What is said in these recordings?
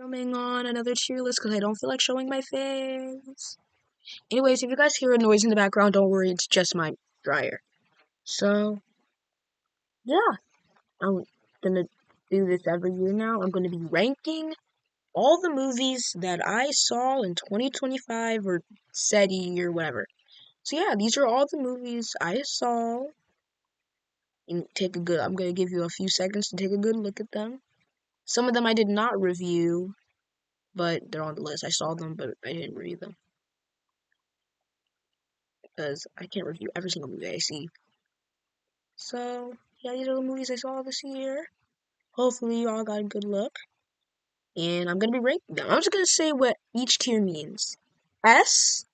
coming on another tier list because I don't feel like showing my face. Anyways, if you guys hear a noise in the background, don't worry, it's just my dryer. So, yeah, I'm gonna do this every year now. I'm gonna be ranking all the movies that I saw in 2025 or SETI or whatever. So yeah, these are all the movies I saw. And I'm gonna give you a few seconds to take a good look at them. Some of them I did not review, but they're on the list. I saw them, but I didn't read them. Because I can't review every single movie I see. So, yeah, these are the movies I saw this year. Hopefully you all got a good look. And I'm gonna be ranking them. I'm just gonna say what each tier means. S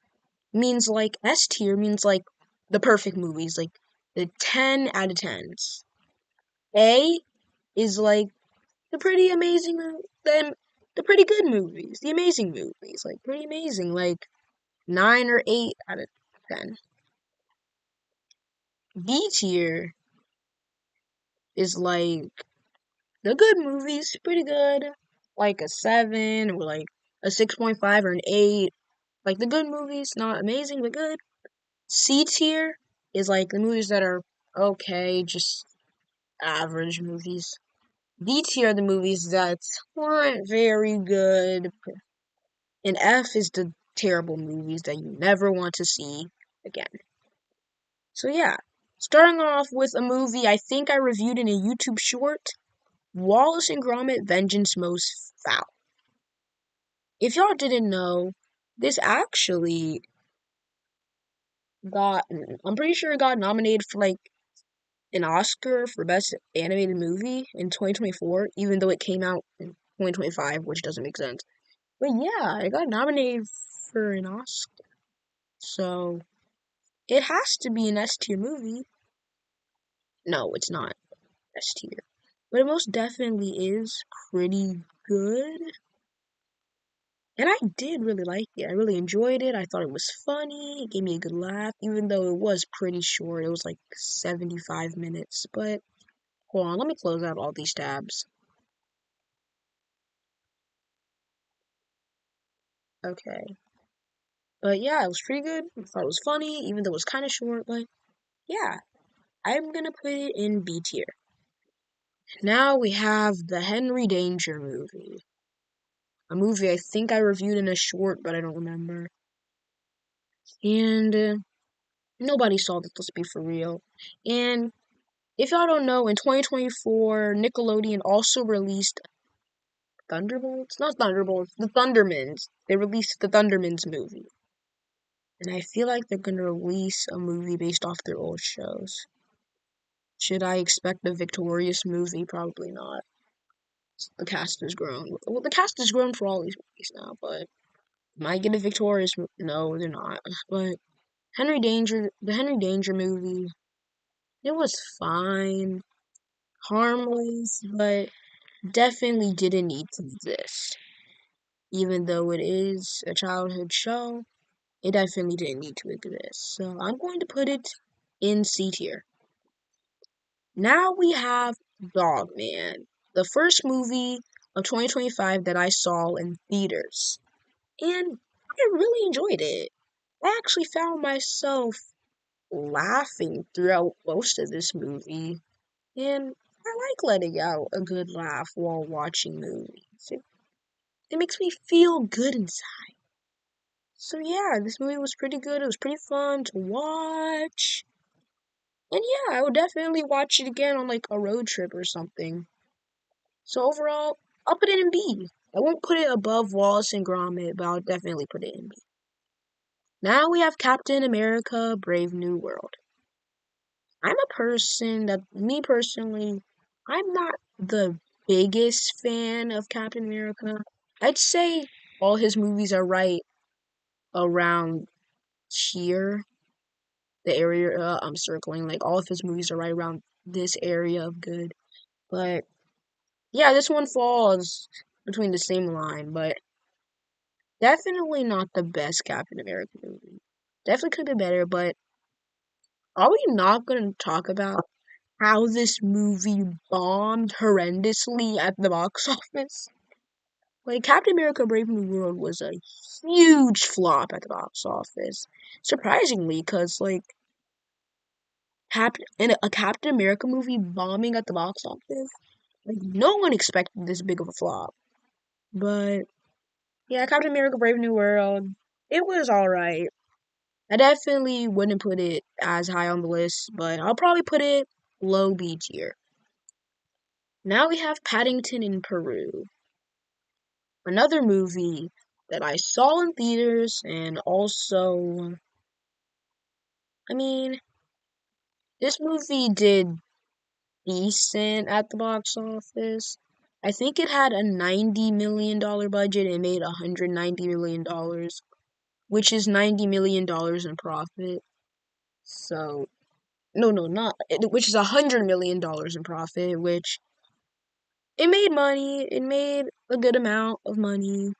tier means like the perfect movies, like the 10 out of 10s. A is like the pretty amazing, the pretty good movies, the amazing movies, like pretty amazing, like 9 or 8 out of 10. B tier is like the good movies, pretty good, like a 7 or like a 6.5 or an 8. Like the good movies, not amazing but good. C tier is like the movies that are okay, just average movies. D tier are the movies that weren't very good. And F is the terrible movies that you never want to see again. So yeah, starting off with a movie I think I reviewed in a YouTube short, Wallace and Gromit Vengeance Most Foul. If y'all didn't know, this actually I'm pretty sure it got nominated for like an Oscar for Best Animated Movie in 2024, even though it came out in 2025, which doesn't make sense. But yeah, it got nominated for an Oscar. So, it has to be an S tier movie. No, it's not S tier. But it most definitely is pretty good. And I did really like it. I really enjoyed it. I thought it was funny. It gave me a good laugh, even though it was pretty short. It was like 75 minutes. But hold on, let me close out all these tabs. Okay. But yeah, it was pretty good. I thought it was funny, even though it was kind of short. But yeah, I'm gonna put it in B tier. Now we have the Henry Danger movie. A movie I think I reviewed in a short, but I don't remember. And nobody saw this, let's be for real. And if y'all don't know, in 2024, Nickelodeon also released Thunderbolts? Not Thunderbolts, the Thundermans. They released the Thundermans movie. And I feel like they're gonna release a movie based off their old shows. Should I expect a victorious movie? Probably not. The cast has grown. Well, the cast has grown for all these movies now, but might get a victorious. No, they're not. But the Henry Danger movie, it was fine, harmless, but definitely didn't need to exist. Even though it is a childhood show, it definitely didn't need to exist. So I'm going to put it in C tier. Now we have Dogman, the first movie of 2025 that I saw in theaters. And I really enjoyed it. I actually found myself laughing throughout most of this movie. And I like letting out a good laugh while watching movies. It makes me feel good inside. So yeah, this movie was pretty good. It was pretty fun to watch. And yeah, I would definitely watch it again on like a road trip or something. So overall, I'll put it in B. I won't put it above Wallace and Gromit, but I'll definitely put it in B. Now we have Captain America Brave New World. Me personally, I'm not the biggest fan of Captain America. I'd say all his movies are right around here, the area I'm circling. Like, all of his movies are right around this area of good. But, yeah, this one falls between the same line, but definitely not the best Captain America movie. Definitely could be better, but are we not going to talk about how this movie bombed horrendously at the box office? Like, Captain America Brave New World was a huge flop at the box office. Surprisingly, because, like, in a Captain America movie bombing at the box office, like, no one expected this big of a flop. But, yeah, Captain America Brave New World, it was alright. I definitely wouldn't put it as high on the list, but I'll probably put it low B tier. Now we have Paddington in Peru, another movie that I saw in theaters, and also, I mean, this movie did decent at the box office. I think it had a $90 million budget and made $190 million, which is $90 million in profit. So, no, not, which is $100 million in profit, which it made money. It made a good amount of money.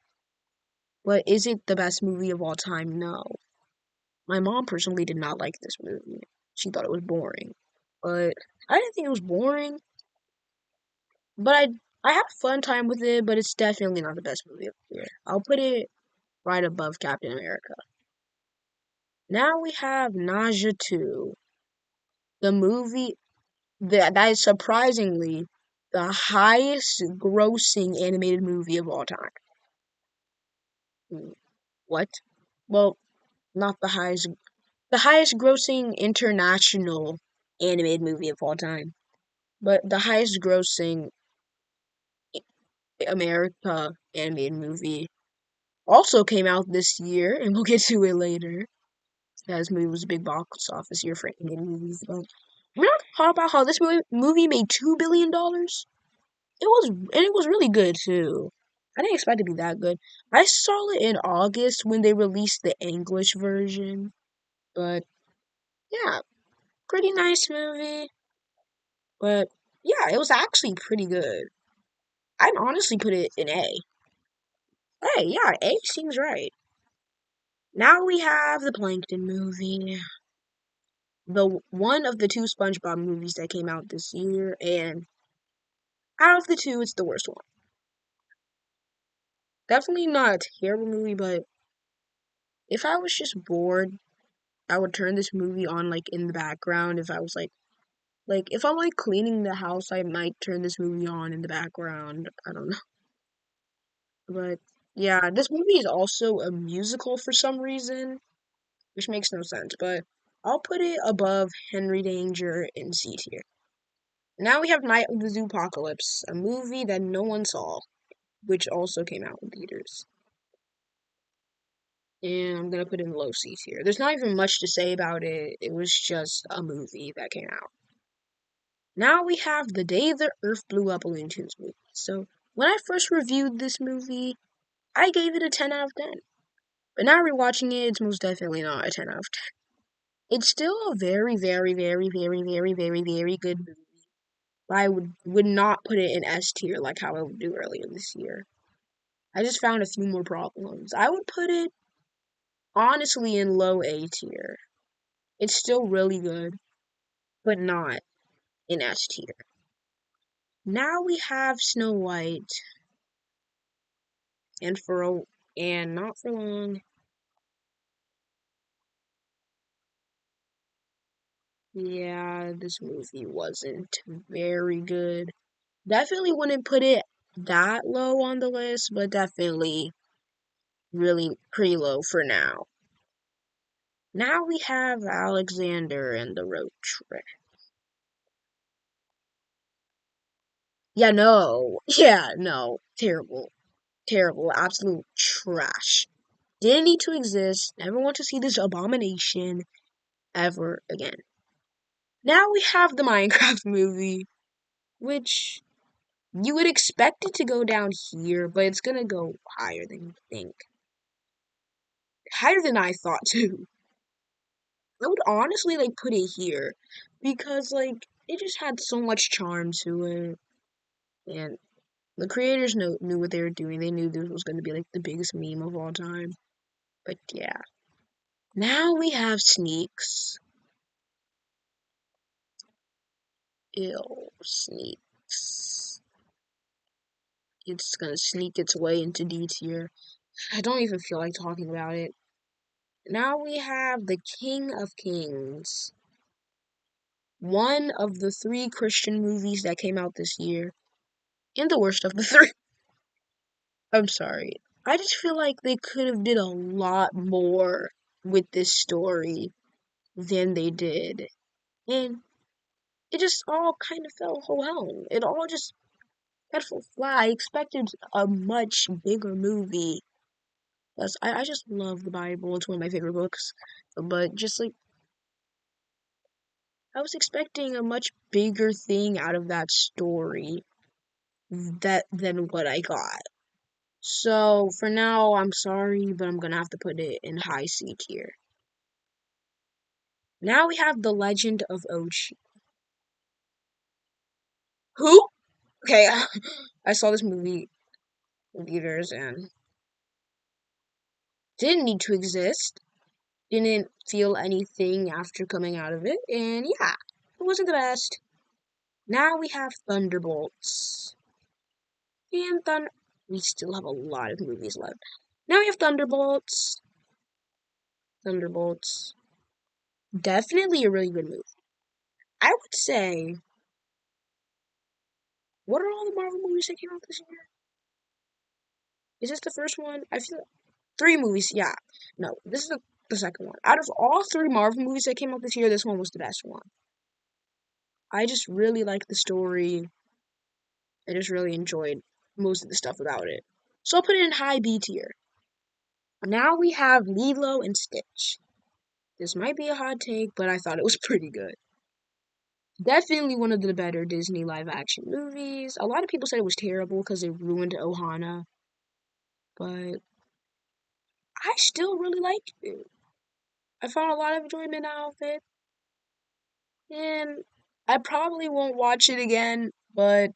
But is it the best movie of all time? No. My mom personally did not like this movie. She thought it was boring. But I didn't think it was boring. But I had a fun time with it, but it's definitely not the best movie of the year. I'll put it right above Captain America. Now we have Nausea 2, the movie that is surprisingly the highest grossing animated movie of all time. What? Well, not the highest grossing international animated movie of all time, but the highest grossing America animated movie also came out this year, and we'll get to it later. This movie was a big box office year for animated movies, but we're not talking about how this movie made $2 billion. It was really good too. I didn't expect it to be that good. I saw it in August when they released the English version, but yeah, pretty nice movie. But yeah, it was actually pretty good. I'd honestly put it in A. Hey, yeah, A seems right. Now we have the Plankton movie, the one of the two SpongeBob movies that came out this year, and out of the two, it's the worst one. Definitely not a terrible movie, but if I was just bored, I would turn this movie on like in the background. If I was like if I'm like cleaning the house, I might turn this movie on in the background. I don't know, but yeah, this movie is also a musical for some reason, which makes no sense. But I'll put it above Henry Danger in C tier. Now we have Night of the Zoopacalypse, a movie that no one saw, which also came out in theaters. And I'm gonna put it in low C tier. There's not even much to say about it. It was just a movie that came out. Now we have The Day the Earth Blew Up, a Looney Tunes movie. So when I first reviewed this movie, I gave it a 10 out of 10. But now rewatching it, it's most definitely not a 10 out of 10. It's still a very, very, very, very, very, very, very good movie. But I would not put it in S tier like how I would do earlier this year. I just found a few more problems. I would put it honestly in low A tier. It's still really good, but not in S tier. Now we have Snow White, and not for long. Yeah, this movie wasn't very good. Definitely wouldn't put it that low on the list, but definitely really pretty low for now. Now we have Alexander and the Road Trip. Yeah, no. Yeah, no. Terrible. Terrible. Absolute trash. Didn't need to exist. Never want to see this abomination ever again. Now we have the Minecraft movie, which you would expect it to go down here, but it's gonna go higher than you think. Higher than I thought too. I would honestly like put it here because like it just had so much charm to it, and the creators knew what they were doing. They knew this was gonna be like the biggest meme of all time. But yeah. Now we have Sneaks. Ew, Sneaks. It's gonna sneak its way into D tier. I don't even feel like talking about it. Now we have The King of Kings. One of the 3 Christian movies that came out this year. And the worst of the 3. I'm sorry. I just feel like they could have did a lot more with this story than they did. And it just all kind of fell ho hum. It all just fell flat. I expected a much bigger movie. Plus, I just love the Bible. It's one of my favorite books. But just like, I was expecting a much bigger thing out of that story than what I got. So for now, I'm sorry, but I'm gonna have to put it in high C tier. Now we have The Legend of Ochi. Who? Okay, I saw this movie in theaters and didn't need to exist. Didn't feel anything after coming out of it, and yeah, it wasn't the best. Now we have Thunderbolts. And we still have a lot of movies left. Now we have Thunderbolts. Thunderbolts. Definitely a really good movie. I would say, what are all the Marvel movies that came out this year? Is this the first one? I feel 3 movies, yeah. No, this is the second one. Out of all 3 Marvel movies that came out this year, this one was the best one. I just really liked the story. I just really enjoyed most of the stuff about it. So I'll put it in high B tier. Now we have Lilo and Stitch. This might be a hot take, but I thought it was pretty good. Definitely one of the better Disney live action movies. A lot of people said it was terrible because it ruined Ohana, but I still really liked it. I found a lot of enjoyment out of it, and I probably won't watch it again, but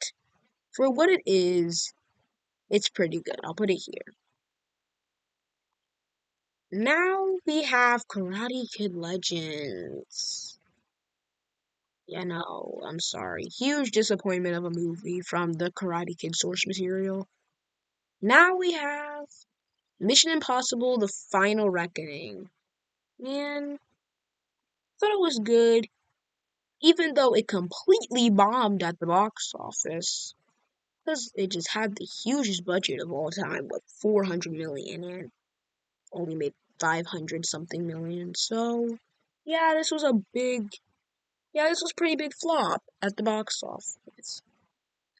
for what it is, it's pretty good. I'll put it here. Now we have Karate Kid Legends. Yeah, no, I'm sorry. Huge disappointment of a movie from the Karate Kid source material. Now we have Mission Impossible: The Final Reckoning. Man, thought it was good, even though it completely bombed at the box office. Because it just had the hugest budget of all time, with 400 million, and only made 500 something million. So, yeah, this was pretty big flop at the box office.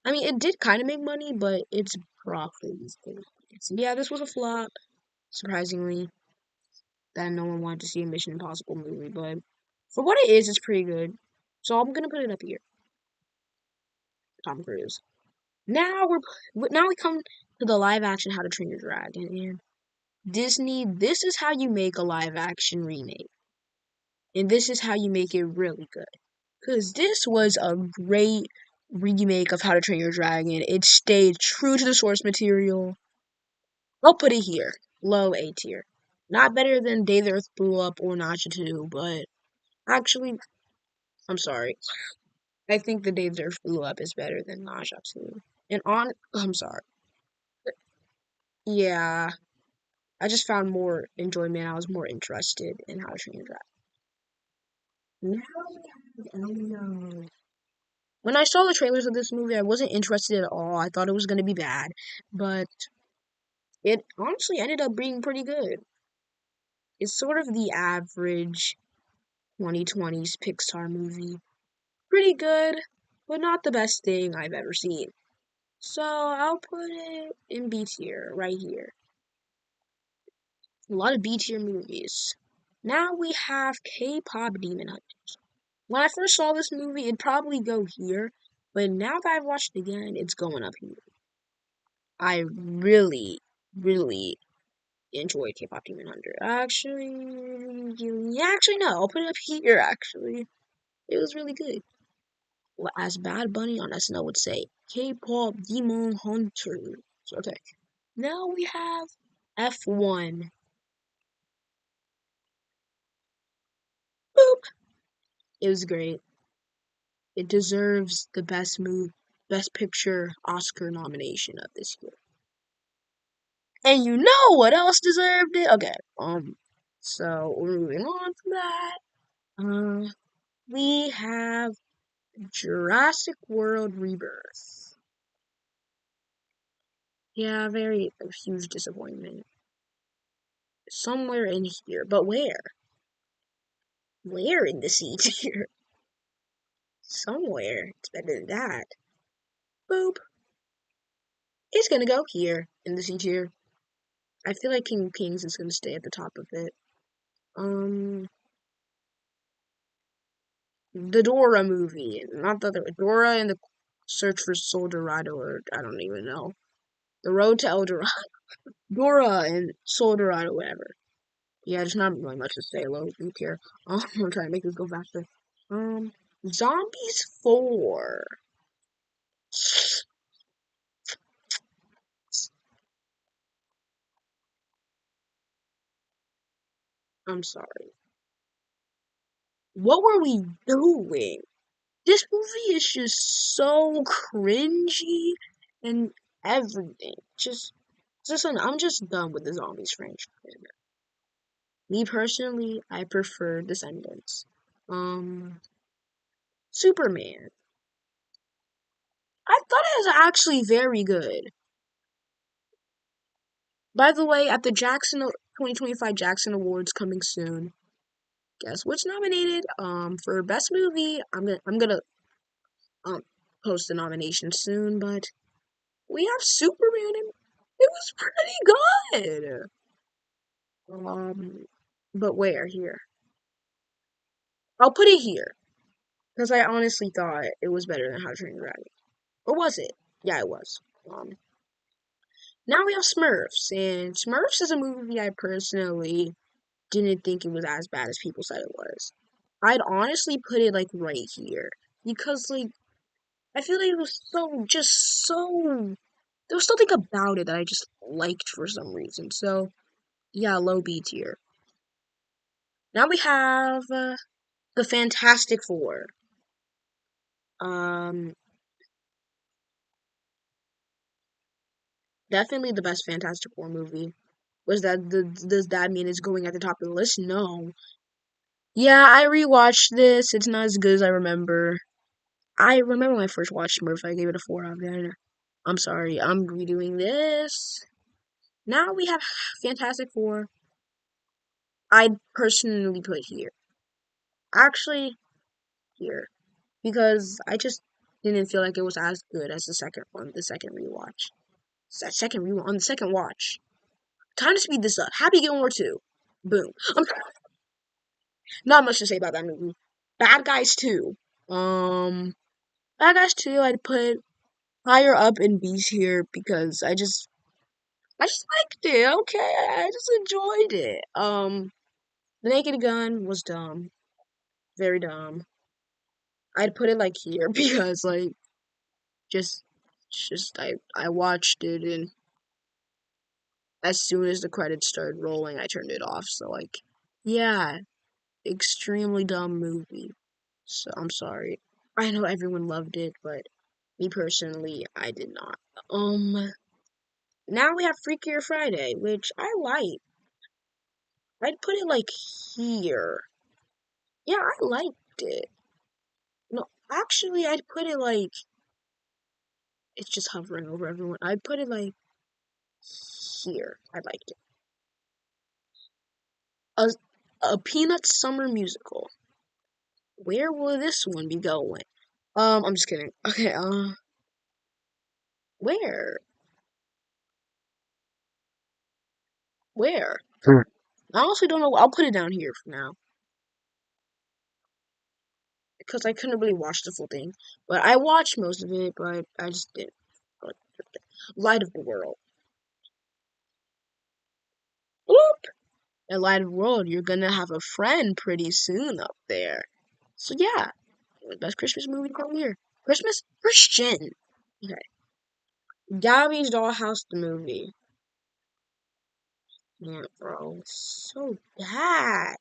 I mean, it did kind of make money, but its profit was big. So, yeah, this was a flop, surprisingly, that no one wanted to see a Mission Impossible movie, but for what it is, it's pretty good. So I'm gonna put it up here. Tom Cruise. Now we come to the live action How to Train Your Dragon, and Disney, this is how you make a live action remake. And this is how you make it really good. Because this was a great remake of How to Train Your Dragon. It stayed true to the source material. I'll put it here. Low A tier. Not better than Day the Earth Blew Up or Nacha 2, but actually, I'm sorry. I think The Day the Earth Blew Up is better than Nacha 2. I'm sorry. Yeah, I just found more enjoyment. I was more interested in How to Train Your Dragon. Now we have Elio. When I saw the trailers of this movie, I wasn't interested at all. I thought it was going to be bad, but it honestly ended up being pretty good. It's sort of the average 2020s Pixar movie. Pretty good, but not the best thing I've ever seen. So I'll put it in B tier, right here. A lot of B tier movies. Now we have K-pop Demon Hunters. When I first saw this movie, it'd probably go here, but now that I've watched it again, it's going up here. I really, really enjoyed K-pop Demon Hunter. Actually, no, I'll put it up here. Actually, it was really good. Well, as Bad Bunny on SNL would say, K-pop Demon Hunter. Okay, now we have F1. Boop. It was great. It deserves the best movie. Best Picture Oscar nomination of this year. And you know what else deserved it? Okay, so we're moving on from that. We have Jurassic World Rebirth. Yeah, a huge disappointment. Somewhere in here, but where? Where in the C tier? Somewhere. It's better than that. Boop. It's gonna go here in the C tier. I feel like King of Kings is gonna stay at the top of it. The Dora movie, not the other Dora and the Search for Soul Dorado, or I don't even know. The Road to El Dorado. Dora and Soul Dorado, whatever. Yeah, there's not really much to say. Low B tier. I'm trying to make this go faster. Zombies 4. I'm sorry. What were we doing? This movie is just so cringy and everything. I'm just done with the zombies franchise. Me personally, I prefer Descendants. Superman. I thought it was actually very good. By the way, at the 2025 Jackson Awards coming soon, guess what's nominated? For best movie, I'm gonna post the nomination soon, but we have Superman and it was pretty good. But where? Here. I'll put it here. Because I honestly thought it was better than How to Train Your Dragon. Or was it? Yeah, it was. Now we have Smurfs, and Smurfs is a movie I personally didn't think it was as bad as people said it was. I'd honestly put it like right here. Because like I feel like it was so there was something about it that I just liked for some reason. So yeah, low B tier. Now we have the Fantastic Four. Um, Definitely the best Fantastic Four movie. Does that mean it's going at the top of the list? No. Yeah, I rewatched this. It's not as good as I remember. I remember when I first watched Smurf, I gave it a 4 out of 10. I'm sorry, I'm redoing this. Now we have Fantastic Four. I'd personally put here. Actually, here. Because I just didn't feel like it was as good as the second one, the second rewatch. On the second watch. Time to speed this up. Happy Gilmore 2. Boom. Not much to say about that movie. Bad Guys 2. Um, Bad Guys 2 I'd put higher up in B tier because I just liked it. Okay, I just enjoyed it. The Naked Gun was dumb. Very dumb. I'd put it like here because like just I watched it and as soon as the credits started rolling I turned it off. So like yeah, extremely dumb movie. So I'm sorry. I know everyone loved it, but me personally, I did not. Now we have Freakier Friday, which I like. I'd put it like here. Yeah, I liked it. No, actually, I'd put it like it's just hovering over everyone. I'd put it like here. I liked it. A a Peanuts summer musical. Where will this one be going? I'm just kidding. Okay, where? Where? I honestly don't know. I'll put it down here for now. Because I couldn't really watch the full thing. But I watched most of it, but I just didn't. Light of the World. Whoop! At Light of the World, you're gonna have a friend pretty soon up there. So yeah, best Christmas movie of the year. Christmas? Christian. Okay. Gabby's Dollhouse the movie. Yeah, bro. So bad.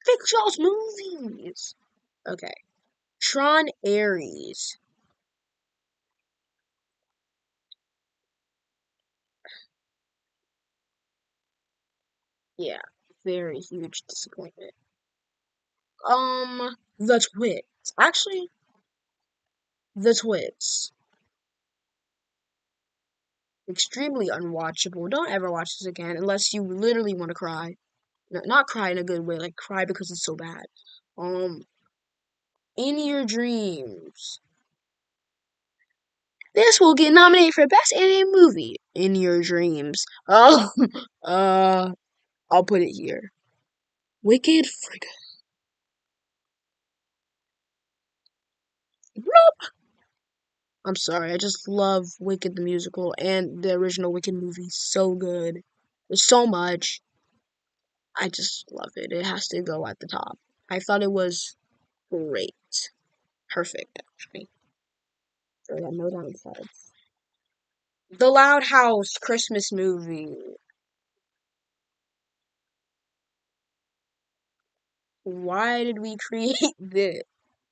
Fix y'all's movies. Okay. Tron Ares. Yeah, very huge disappointment. The Twits. Actually, the Twits. Extremely unwatchable. Don't ever watch this again unless you literally want to cry. Not cry in a good way, like cry because it's so bad. Um, in your dreams. This will get nominated for Best Animated Movie. In your dreams. Oh, I'll put it here. Wicked Friday. I'm sorry, I just love Wicked the musical and the original Wicked movie. So good. There's so much. I just love it. It has to go at the top. I thought it was great. Perfect, actually. So I got no downsides. The Loud House Christmas movie. Why did we create this?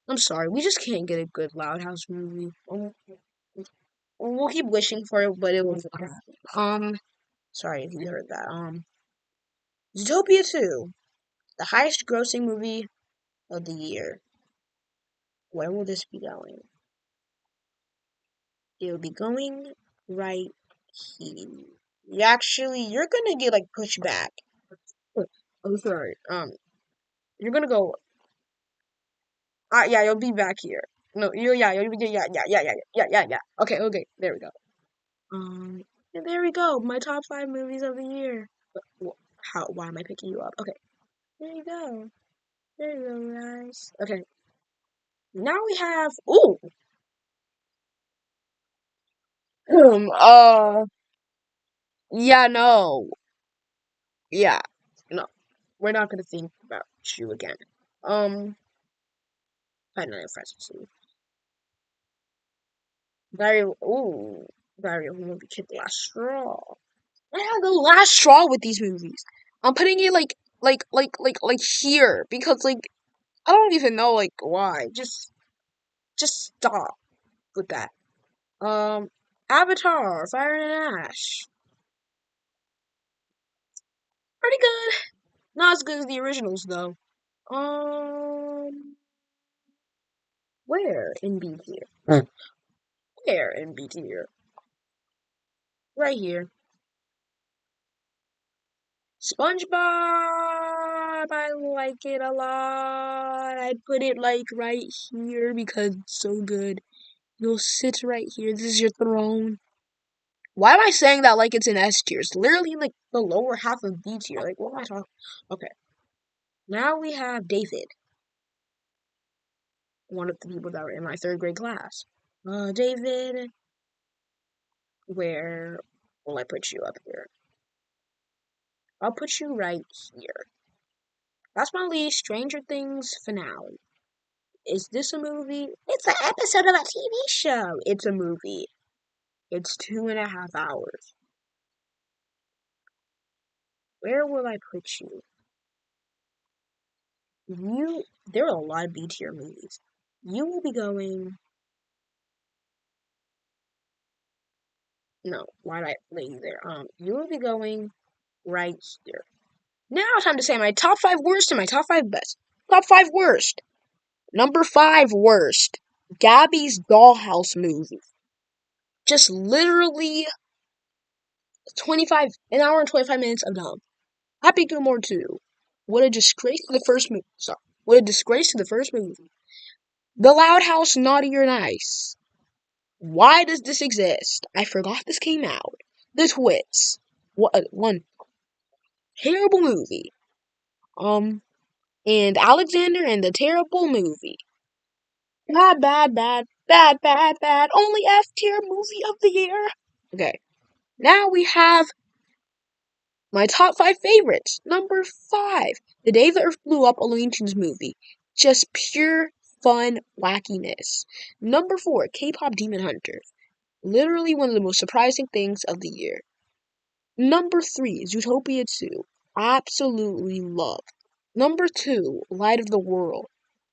I'm sorry, we just can't get a good Loud House movie. We'll keep wishing for it, but it won't happen. Sorry if you heard that. Zootopia 2, the highest grossing movie of the year. Where will this be going? It will be going right here. You're gonna get like pushed back. I'm sorry. You're gonna go. Yeah, you'll be back here. No, you'll be, yeah. Okay, there we go. And there we go. My top 5 movies of the year. Why am I picking you up? Okay, there you go. There you go, guys. Okay, now we have. Ooh. Um. Uh. Yeah. No. Yeah. No. We're not gonna think about you again. Find another friends too. Very won't be kid the last straw. I have the last straw with these movies. I'm putting it like here because like I don't even know like why. Just stop with that. Um, Avatar, Fire and Ash, pretty good. Not as good as the originals though. Um, where in B tier? Where in B tier? Right here. SpongeBob, I like it a lot. I'd put it like right here because it's so good. You'll sit right here. This is your throne. Why am I saying that like it's an S tier? It's literally like the lower half of B tier. Like, what am I talking? Okay. Now we have David, one of the people that were in my third grade class. David, where will I put you up here? I'll put you right here. Last but not least, Stranger Things finale. Is this a movie? It's an episode of a TV show. It's a movie. It's 2.5 hours. Where will I put you? There are a lot of B tier movies. You will be going. No, why did I lay you there? You will be going right here. Now it's time to say my top 5 worst and my top 5 best. Top 5 worst. Number 5 worst. Gabby's Dollhouse movie. Just literally an hour and 25 minutes of dumb. Happy Gilmore 2. What a disgrace to the first movie. Sorry. What a disgrace to the first movie. The Loud House, Naughty or Nice. Why does this exist? I forgot this came out. The Twits. One terrible movie. And Alexander and the Terrible Movie. Bad. Only F tier movie of the year. Okay. Now we have my top 5 favorites. Number 5. The Day the Earth Blew Up, a Looney Tunes movie. Just pure fun wackiness. Number 4. K-pop Demon Hunter. Literally one of the most surprising things of the year. Number 3. Zootopia 2. Absolutely loved. Number 2. Light of the World.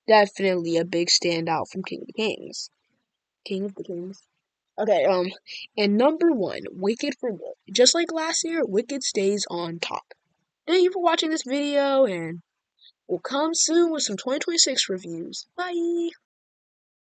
Definitely a big standout from King of the Kings. King of the Kings. Okay, and number 1, Wicked for Good. Just like last year, Wicked stays on top. Thank you for watching this video, and we'll come soon with some 2026 reviews. Bye!